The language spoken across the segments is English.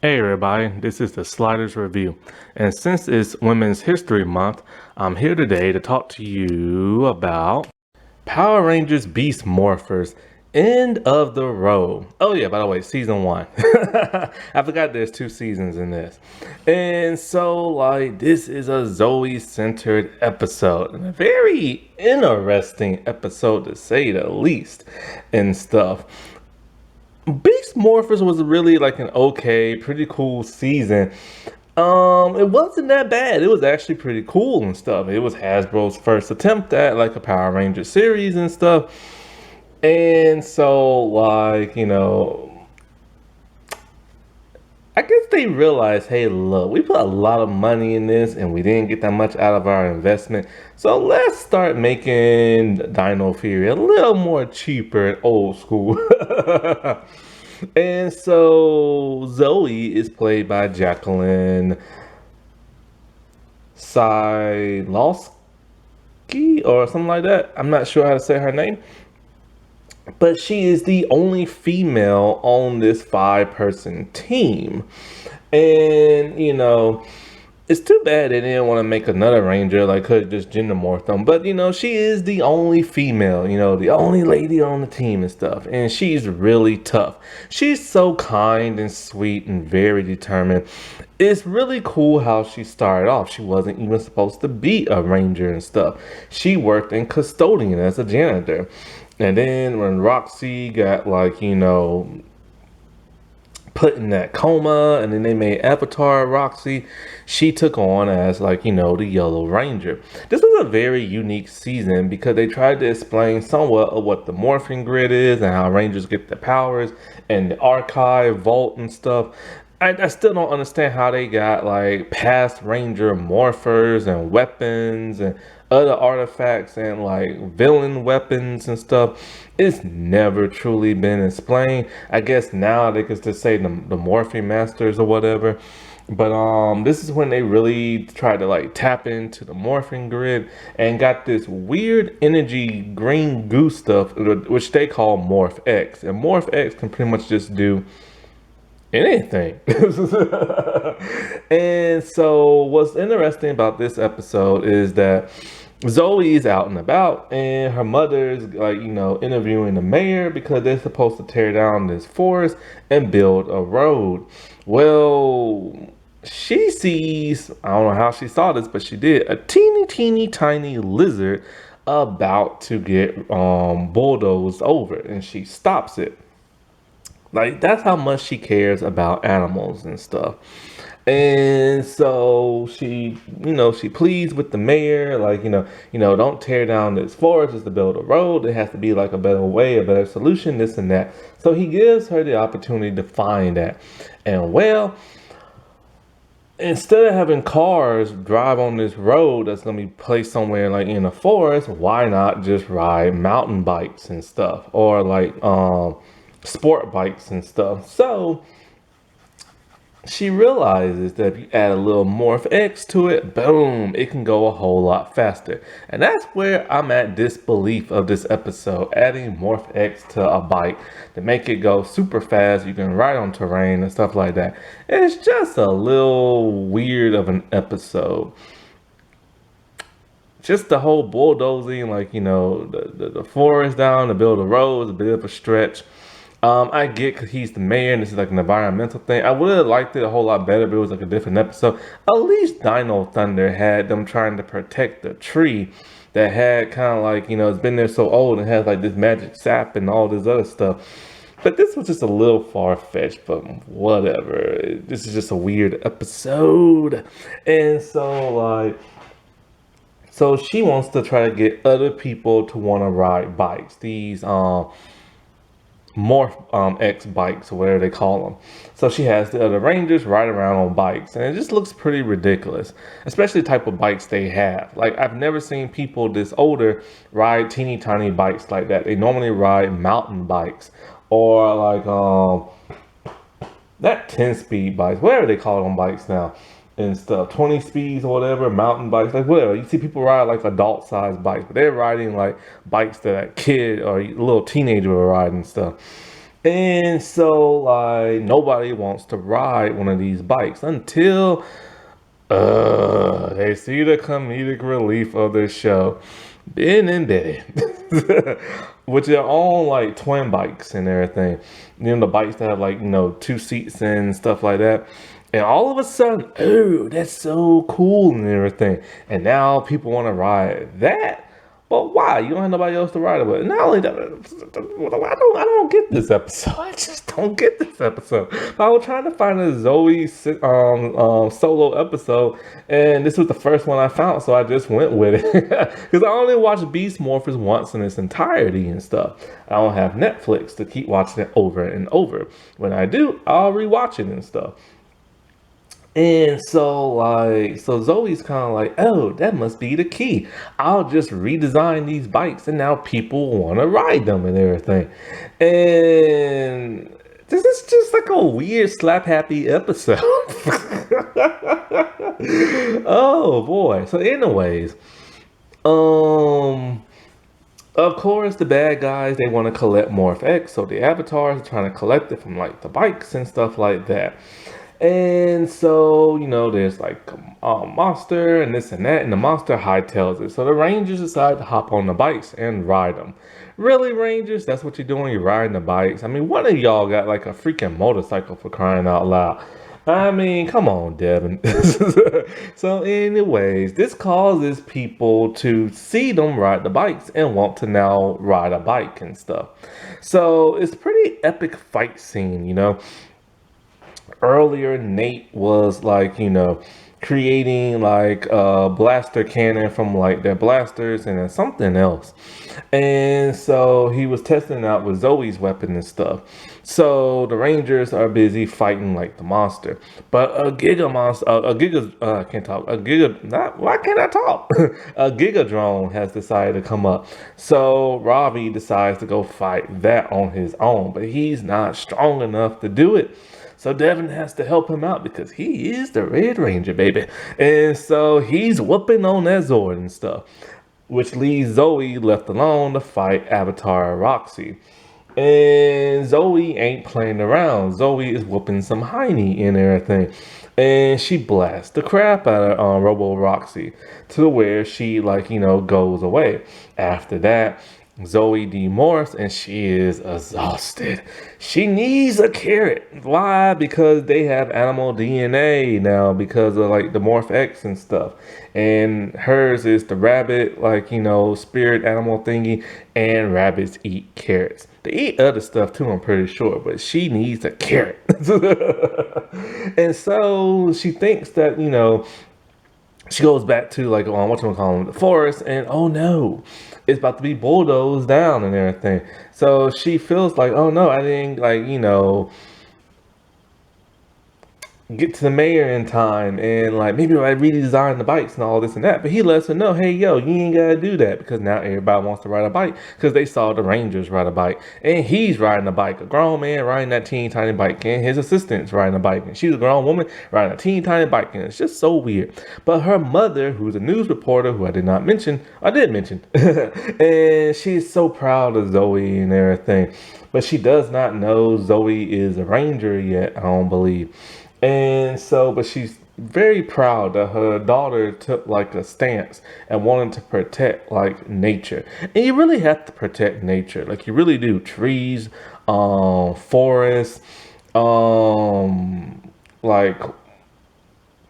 Hey everybody, this is the Sliders Review, and since it's Women's History Month, I'm here today to talk to you about Power Rangers Beast Morphers, End of the Road. Oh yeah, by the way, season 1. I forgot there's 2 seasons in this. And so, this is a Zoe-centered episode, and a very interesting episode to say the least, and stuff. Beast Morphers was really like an okay, pretty cool season. It wasn't that bad. It was actually pretty cool and stuff. It was Hasbro's first attempt at like a Power Ranger series and stuff. And so, I guess they realized, hey, look, we put a lot of money in this and we didn't get that much out of our investment. So let's start making Dino Fury a little more cheaper and old school. And so Zoe is played by Jacqueline Silowski or something like that. I'm not sure how to say her name. But she is the only female on this 5-person team. And, it's too bad they didn't want to make another Ranger, like could just gender morph them. But, she is the only female, the only lady on the team and stuff. And she's really tough. She's so kind and sweet and very determined. It's really cool how she started off. She wasn't even supposed to be a Ranger and stuff. She worked in custodian as a janitor. And then when Roxy got put in that coma, and then they made Avatar Roxy, she took on as the Yellow Ranger. This was a very unique season because they tried to explain somewhat of what the morphing grid is and how Rangers get their powers and the archive vault and stuff. I still don't understand how they got past Ranger morphers and weapons and other artifacts and villain weapons and stuff. It's never truly been explained. I guess now they could just say the morphing masters or whatever. But this is when they really tried to tap into the morphing grid and got this weird energy green goo stuff, which they call Morph X. And Morph X can pretty much just do anything. And so what's interesting about this episode is that Zoe's out and about and her mother's interviewing the mayor because they're supposed to tear down this forest and build a road. Well, she sees, I don't know how she saw this, but she did, a teeny tiny lizard about to get bulldozed over, and she stops it. That's how much she cares about animals and stuff. And so she pleads with the mayor, don't tear down this forest just to build a road. There has to be a better way, a better solution, this and that. So he gives her the opportunity to find that. And well, instead of having cars drive on this road that's going to be placed somewhere in a forest, why not just ride mountain bikes and stuff, or sport bikes and stuff? So she realizes that if you add a little Morph X to it, boom, it can go a whole lot faster. And that's where I'm at disbelief of this episode, adding Morph X to a bike to make it go super fast. You can ride on terrain and stuff like that. It's just a little weird of an episode. Just the whole bulldozing, the forest down to build a road is a bit of a stretch. I get because he's the mayor and this is an environmental thing. I would have liked it a whole lot better if it was a different episode. At least Dino Thunder had them trying to protect the tree that had kind of it's been there so old and has this magic sap and all this other stuff. But this was just a little far-fetched, but whatever. This is just a weird episode. And so so she wants to try to get other people to want to ride bikes. These Morph X bikes, or whatever they call them. So she has the other Rangers ride around on bikes, and it just looks pretty ridiculous, especially the type of bikes they have. I've never seen people this older ride teeny tiny bikes like that. They normally ride mountain bikes or not 10-speed bikes, whatever they call them bikes now and stuff, 20 speeds or whatever, mountain bikes, whatever. You see people ride adult sized bikes, but they're riding bikes that a kid or a little teenager will ride and stuff. And so, like, nobody wants to ride one of these bikes until they see the comedic relief of the show. Ben and Betty, with their own like twin bikes and everything. You know, the bikes that have like, two seats and stuff like that. And all of a sudden, oh, that's so cool and everything. And now people want to ride that. But why? You don't have nobody else to ride it with. Not only that, I don't get this episode. I just don't get this episode. I was trying to find a Zoe solo episode, and this was the first one I found, so I just went with it. Because I only watched Beast Morphers once in its entirety and stuff. I don't have Netflix to keep watching it over and over. When I do, I'll rewatch it and stuff. And so Zoe's kind of like, oh, that must be the key. I'll just redesign these bikes and now people want to ride them and everything. And this is just like a weird slap happy episode. Oh boy. So anyways, um of course the bad guys they want to collect Morph X, so the avatars are trying to collect it from like the bikes and stuff like that. And so, there's like a monster and this and that, and the monster hightails it. So the Rangers decide to hop on the bikes and ride them. Really, Rangers? That's what you're doing? You're riding the bikes? I mean, one of y'all got like a freaking motorcycle for crying out loud. I mean, come on, Devin. So, anyways, this causes people to see them ride the bikes and want to now ride a bike and stuff. So, it's a pretty epic fight scene. Earlier Nate was like, creating like a blaster cannon from like their blasters and then something else. And so he was testing out with Zoe's weapon and stuff. So the Rangers are busy fighting like the monster. But a Giga monster, a Giga, I can't talk, a Giga, not, why can't I talk? A Giga drone has decided to come up. So Robbie decides to go fight that on his own, but he's not strong enough to do it. So Devin has to help him out because he is the Red Ranger, baby. And so he's whooping on that Zord and stuff, which leaves Zoe left alone to fight Avatar Roxy. And Zoe ain't playing around. Zoe is whooping some hiney and everything. And she blasts the crap out of Robo Roxy to where she, goes away. After that, Zoe demorphs and she is exhausted. She needs a carrot. Why? Because they have animal DNA now because of like the Morph X and stuff. And hers is the rabbit, spirit animal thingy. And rabbits eat carrots. They eat other stuff too, I'm pretty sure. But she needs a carrot. And so she thinks that, she goes back to the forest, and oh no, it's about to be bulldozed down and everything. So she feels like, oh no, I didn't get to the mayor in time, and maybe I redesign the bikes and all this and that. But he lets her know, hey yo, you ain't gotta do that because now everybody wants to ride a bike because they saw the Rangers ride a bike, and he's riding a bike, a grown man riding that teeny tiny bike, and his assistant's riding a bike, and she's a grown woman riding a teeny tiny bike, and it's just so weird. But her mother, who's a news reporter, who I did mention, and she's so proud of Zoe and everything, but she does not know Zoe is a ranger yet, I don't believe. And so, but she's very proud that her daughter took like a stance and wanted to protect nature. And you really have to protect nature. You really do. Trees, forests, like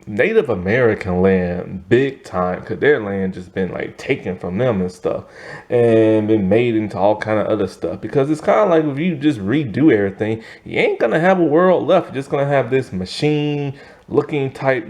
Native American land big time, because their land just been taken from them and stuff and been made into all kind of other stuff. Because it's kind of like if you just redo everything, you ain't gonna have a world left. You're just gonna have this machine looking type,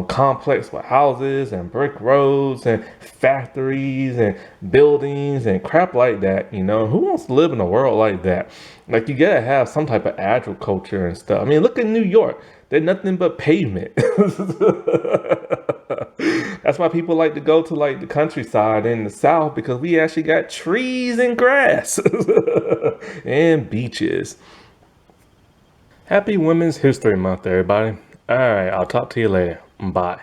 complex with houses and brick roads and factories and buildings and crap like that. Who wants to live in a world like that? You gotta have some type of agriculture and stuff. I mean, look at New York. They're nothing but pavement. That's why people like to go to the countryside in the South, because we actually got trees and grass and beaches. Happy Women's History Month, everybody. All right, I'll talk to you later. Bye.